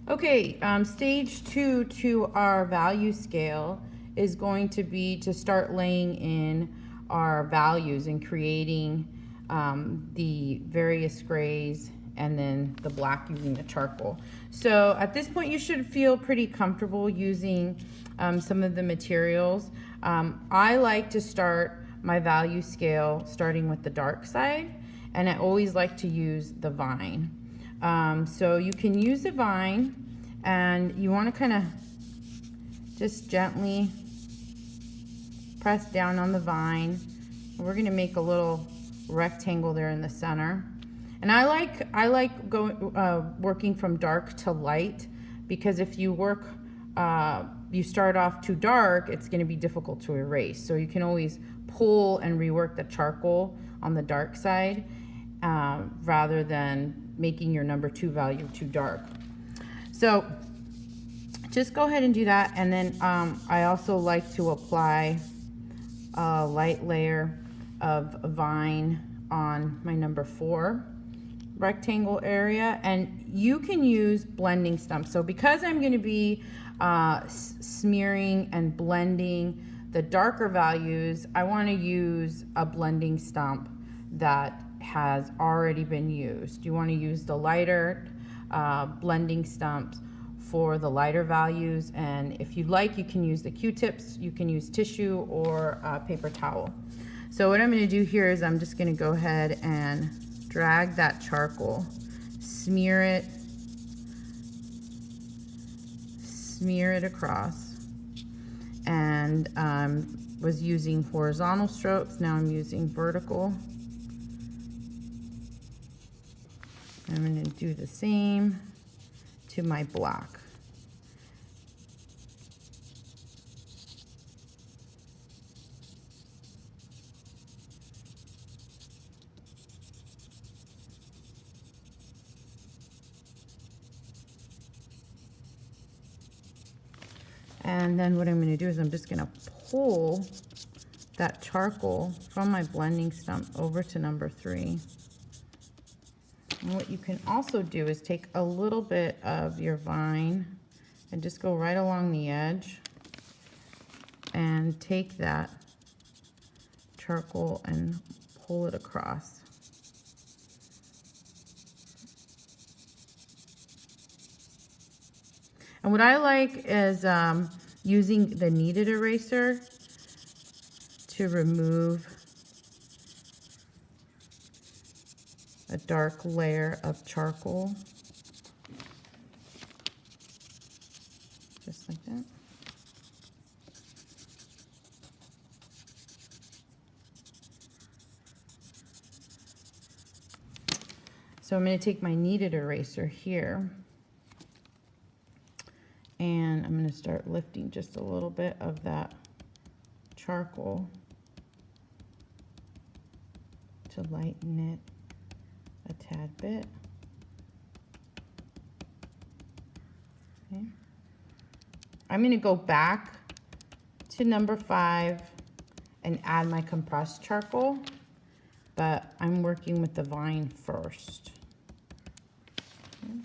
Okay, stage 2 to our value scale is going to be to start laying in our values and creating the various grays and then the black using the charcoal. So at this point you should feel pretty comfortable using some of the materials. I like to start my value scale starting with the dark side, and I always like to use the vine. So you can use the vine, and you want to kind of just gently press down on the vine. We're going to make a little rectangle there in the center. And I like working from dark to light, because if you you start off too dark, it's going to be difficult to erase. So you can always pull and rework the charcoal on the dark side rather than making your number 2 value too dark. So just go ahead and do that. And then I also like to apply a light layer of vine on my number 4 rectangle area, and you can use blending stumps. So because I'm going to be smearing and blending the darker values, I want to use a blending stump that has already been used. You want to use the lighter blending stumps for the lighter values, and if you'd like, you can use the Q-tips, you can use tissue or paper towel. So what I'm going to do here is I'm just going to go ahead and drag that charcoal, smear it across, and was using horizontal strokes. Now I'm using vertical. I'm going to do the same to my black. And then what I'm going to do is I'm just going to pull that charcoal from my blending stump over to number 3. And what you can also do is take a little bit of your vine and just go right along the edge and take that charcoal and pull it across. And what I like is using the kneaded eraser to remove a dark layer of charcoal, just like that. So I'm going to take my kneaded eraser here, and I'm going to start lifting just a little bit of that charcoal to lighten it a tad bit. Okay. I'm going to go back to number 5 and add my compressed charcoal, but I'm working with the vine first. Okay.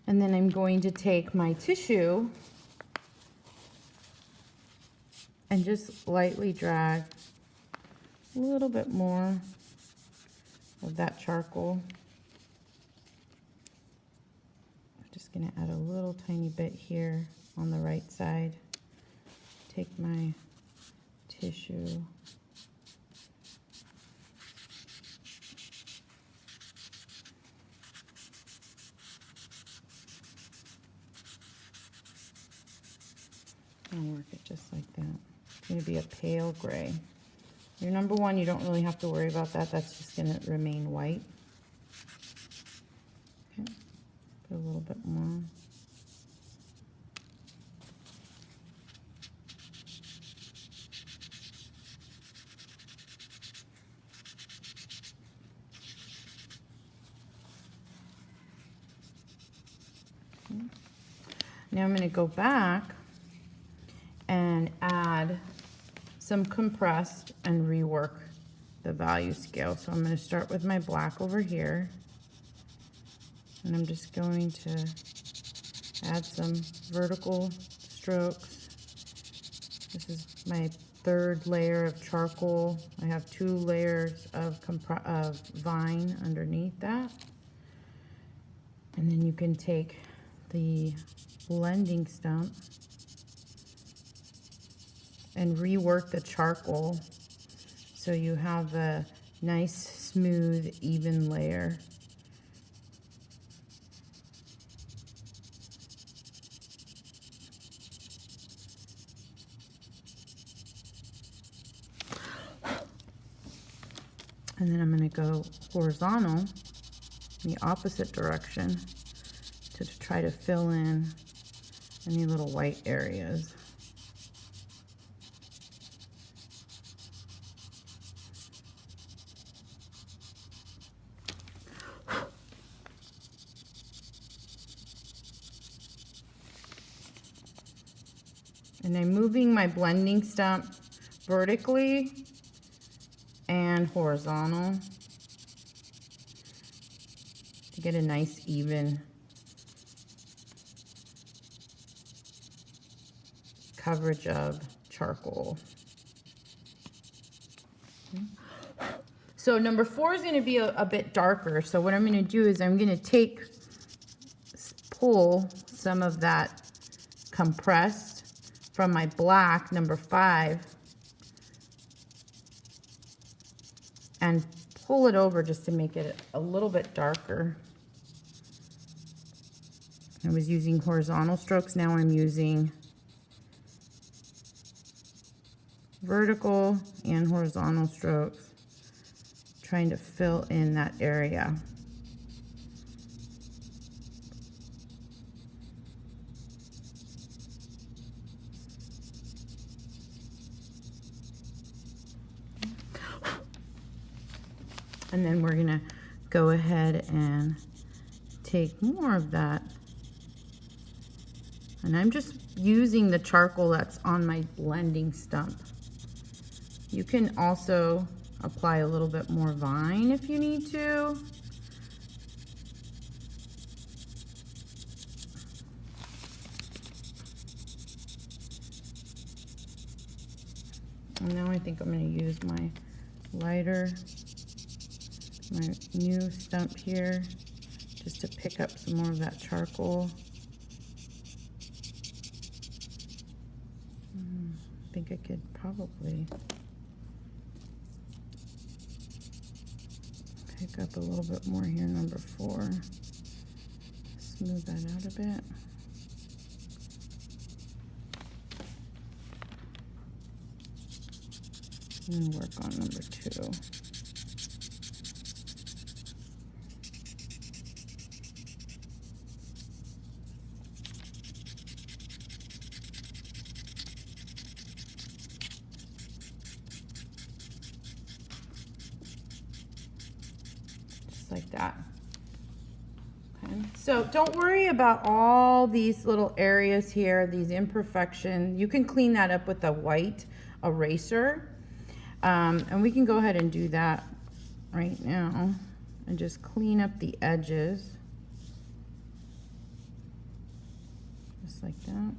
And then I'm going to take my tissue and just lightly drag a little bit more of that charcoal. I'm just going to add a little tiny bit here on the right side. Take my tissue and work it just like that. It's going to be a pale gray. Your number 1, you don't really have to worry about that. That's just going to remain white. Okay. Put a little bit more. Okay. Now I'm going to go back and add some compressed and rework the value scale. So I'm going to start with my black over here. And I'm just going to add some vertical strokes. This is my third layer of charcoal. I have 2 layers of vine underneath that. And then you can take the blending stump and rework the charcoal so you have a nice, smooth, even layer. And then I'm going to go horizontal in the opposite direction to try to fill in any little white areas. And I'm moving my blending stump vertically and horizontal to get a nice even coverage of charcoal. So number 4 is going to be a bit darker. So what I'm going to do is I'm going to pull some of that compressed from my black, number 5, and pull it over just to make it a little bit darker. I was using horizontal strokes, now I'm using vertical and horizontal strokes, trying to fill in that area. And then we're gonna go ahead and take more of that. And I'm just using the charcoal that's on my blending stump. You can also apply a little bit more vine if you need to. And now I think I'm going to use my lighter, my new stump here, just to pick up some more of that charcoal. I think I could probably pick up a little bit more here, number 4. Smooth that out a bit. And work on number 2. Like that. Okay. So don't worry about all these little areas here, these imperfections. You can clean that up with a white eraser. And we can go ahead and do that right now and just clean up the edges. Just like that.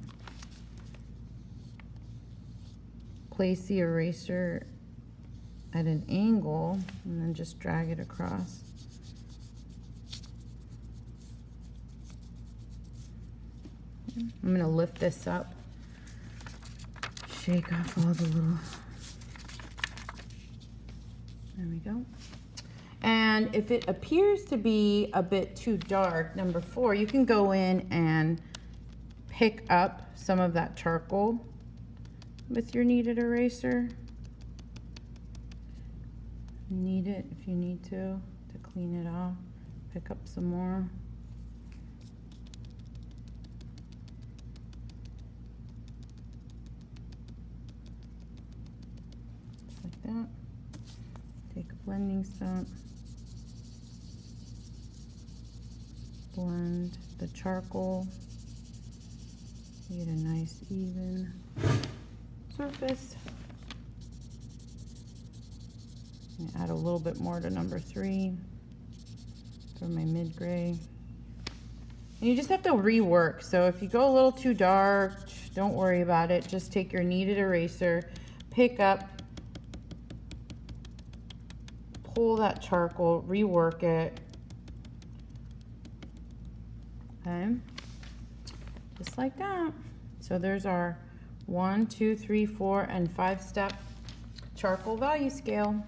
Place the eraser at an angle and then just drag it across. I'm going to lift this up, shake off all the little, there we go. And if it appears to be a bit too dark, number 4, you can go in and pick up some of that charcoal with your kneaded eraser. Knead it if you need to clean it off. Pick up some more. That. Take a blending stump, blend the charcoal, get a nice even surface. Add a little bit more to number 3 for my mid-gray. And you just have to rework. So if you go a little too dark, don't worry about it. Just take your kneaded eraser, pick up, pull that charcoal, rework it. Okay, just like that. So there's our 1, 2, 3, 4, and 5 step charcoal value scale.